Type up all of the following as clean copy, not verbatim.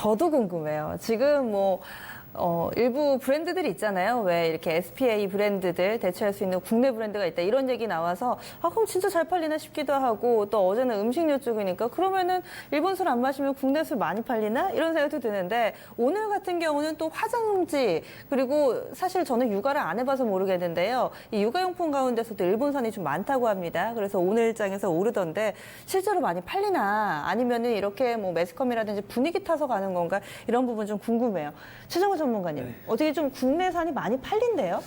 저도 궁금해요. 지금 일부 브랜드들이 있잖아요. 왜 이렇게 SPA 브랜드들 대체할 수 있는 국내 브랜드가 있다. 이런 얘기 나와서, 그럼 진짜 잘 팔리나 싶기도 하고, 또 어제는 음식료 쪽이니까, 그러면은 일본 술 안 마시면 국내 술 많이 팔리나? 이런 생각도 드는데, 오늘 같은 경우는 또 화장지, 그리고 사실 저는 육아를 안 해봐서 모르겠는데요. 이 육아용품 가운데서도 일본산이 좀 많다고 합니다. 그래서 오늘 일장에서 오르던데, 실제로 많이 팔리나? 아니면은 이렇게 매스컴이라든지 분위기 타서 가는 건가? 이런 부분 좀 궁금해요. 최정호 전문가님, 네. 어떻게 좀 국내산이 많이 팔린대요?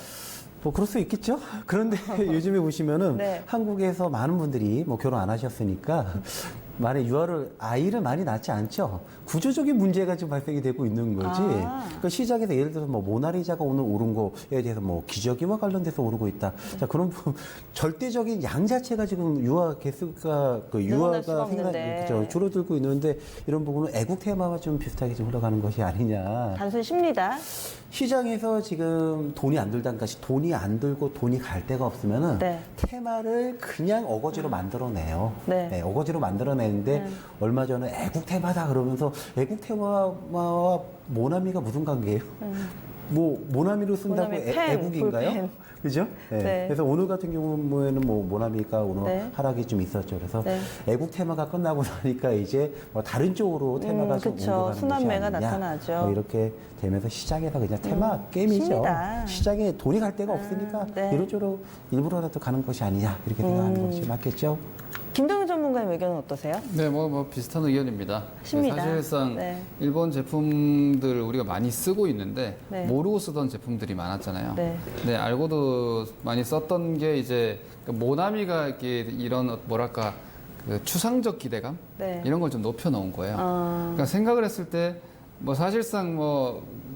그럴 수 있겠죠. 그런데 요즘에 보시면은 네. 한국에서 많은 분들이 결혼 안 하셨으니까 만약 아이를 많이 낳지 않죠. 구조적인 문제가 지금 발생이 되고 있는 거지. 그러니까 시장에서 예를 들어서 모나리자가 오늘 오른 거에 대해서 기저귀와 관련돼서 오르고 있다. 자, 그런 절대적인 양 자체가 지금 유아 개수가 유아가 없는데. 줄어들고 있는데 이런 부분은 애국 테마와 좀 비슷하게 좀 흘러가는 것이 아니냐. 단순 쉽니다. 시장에서 지금 돈이 안 들다니까 돈이 안 들고 돈이 갈 데가 없으면은 네. 테마를 그냥 어거지로 만들어내요. 네. 어거지로 만들어내는데 얼마 전에 애국 테마다 그러면서 애국 테마와 모나미가 무슨 관계예요? 모나미로 쓴다고 모나미 펜, 애국인가요? 볼펜. 그죠? 네. 네. 그래서 오늘 같은 경우에는 모나미가 오늘 네. 하락이 좀 있었죠. 그래서 네. 애국 테마가 끝나고 나니까 이제 다른 쪽으로 테마가 좀 그쵸. 옮겨가는 순환매가 것이 아니냐. 나타나죠. 이렇게 되면서 시장에서 그냥 테마 게임이죠. 쉽니다. 시장에 돈이 갈 데가 없으니까 네. 이런 쪽으로 일부러라도 가는 것이 아니냐 이렇게 생각하는 것이 맞겠죠. 김동현 전문가님 의견은 어떠세요? 네, 비슷한 의견입니다. 십니다. 사실상 네. 일본 제품들 우리가 많이 쓰고 있는데 네. 모르고 쓰던 제품들이 많았잖아요. 네. 네, 알고도 많이 썼던 게 이제 모나미가 이렇게 이런 뭐랄까 그 추상적 기대감 네. 이런 걸 좀 높여놓은 거예요. 그러니까 생각을 했을 때 사실상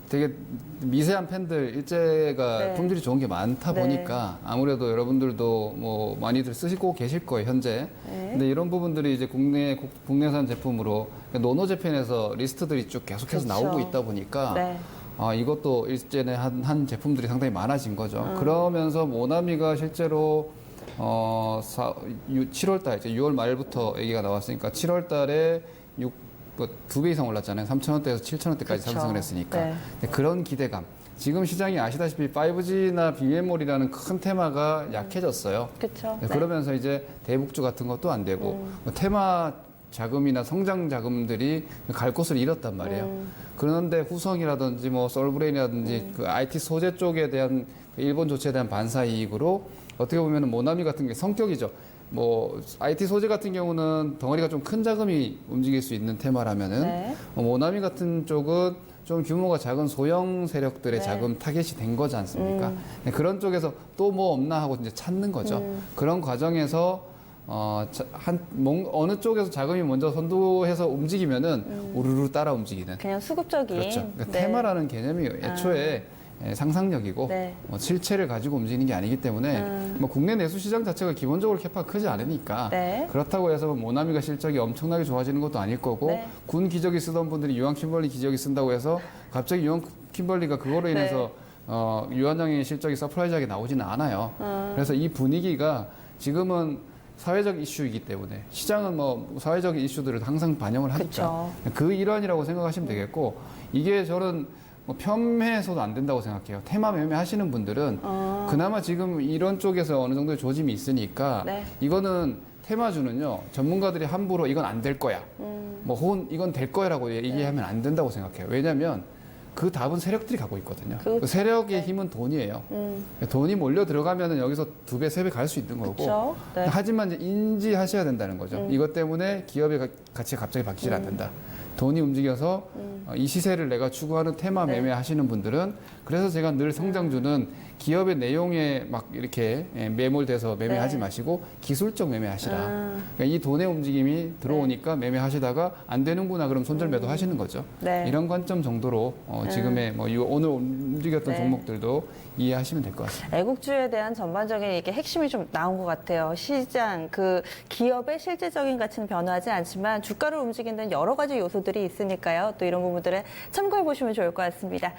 되게 미세한 팬들 일제가 네. 품질이 좋은 게 많다 네. 보니까 아무래도 여러분들도 많이들 쓰시고 계실 거예요 현재. 네. 근데 이런 부분들이 이제 국내산 제품으로 노노재팬에서 리스트들이 쭉 계속해서 그렇죠. 나오고 있다 보니까 네. 이것도 일제에 한 제품들이 상당히 많아진 거죠. 그러면서 모나미가 실제로 7월달 이제 6월 말부터 얘기가 나왔으니까 7월달에 2배 이상 올랐잖아요. 3,000원대에서 7,000원대까지 그쵸. 상승을 했으니까. 네. 근데 그런 기대감. 지금 시장이 아시다시피 5G나 빅메모리라는 큰 테마가 약해졌어요. 그렇죠. 네, 그러면서 이제 대북주 같은 것도 안 되고 테마 자금이나 성장 자금들이 갈 곳을 잃었단 말이에요. 그런데 후성이라든지 솔브레인이라든지 그 IT 소재 쪽에 대한 일본 조치에 대한 반사 이익으로 어떻게 보면 모나미 같은 게 성격이죠. IT 소재 같은 경우는 덩어리가 좀 큰 자금이 움직일 수 있는 테마라면은 네. 모나미 같은 쪽은 좀 규모가 작은 소형 세력들의 네. 자금 타겟이 된 거지 않습니까? 네, 그런 쪽에서 또 없나 하고 이제 찾는 거죠. 그런 과정에서 어느 쪽에서 자금이 먼저 선도해서 움직이면은 우르르 따라 움직이는. 그냥 수급적인. 그렇죠. 그러니까 네. 테마라는 개념이 애초에 상상력이고 네. 실체를 가지고 움직이는 게 아니기 때문에 국내 내수 시장 자체가 기본적으로 캐파가 크지 않으니까 네. 그렇다고 해서 모나미가 실적이 엄청나게 좋아지는 것도 아닐 거고 네. 군 기저귀 쓰던 분들이 유한 킴벌리 기저귀 쓴다고 해서 갑자기 유한 킴벌리가 그거로 인해서 유한장의 실적이 서프라이즈하게 나오지는 않아요. 그래서 이 분위기가 지금은 사회적 이슈이기 때문에 시장은 사회적 이슈들을 항상 반영을 하니까 그 일환이라고 생각하시면 되겠고 이게 저는 폄훼해서도 안 된다고 생각해요. 테마 매매 하시는 분들은 그나마 지금 이런 쪽에서 어느 정도의 조짐이 있으니까 네. 이거는 테마주는요 전문가들이 함부로 이건 안 될 거야 혹은 이건 될 거야라고 얘기하면 안 된다고 생각해요. 왜냐하면 그 답은 세력들이 갖고 있거든요. 그 세력의 힘은 돈이에요. 돈이 몰려 들어가면은 여기서 2배, 3배 갈 수 있는 거고. 그쵸? 네. 하지만 이제 인지하셔야 된다는 거죠. 이것 때문에 기업의 가치가 갑자기 바뀌질 않는다. 돈이 움직여서 이 시세를 내가 추구하는 테마 네. 매매하시는 분들은 그래서 제가 늘 성장주는 기업의 내용에 막 이렇게 매몰돼서 매매하지 네. 마시고 기술적 매매하시라. 그러니까 이 돈의 움직임이 들어오니까 매매하시다가 안 되는구나 그럼 손절매도 하시는 거죠. 네. 이런 관점 정도로 지금의 오늘 움직였던 네. 종목들도 이해하시면 될 것 같습니다. 애국주에 대한 전반적인 이게 핵심이 좀 나온 것 같아요. 시장, 기업의 실질적인 가치는 변화하지 않지만 주가를 움직이는 여러 가지 요소들이 있으니까요. 또 이런 부분들을 참고해 보시면 좋을 것 같습니다.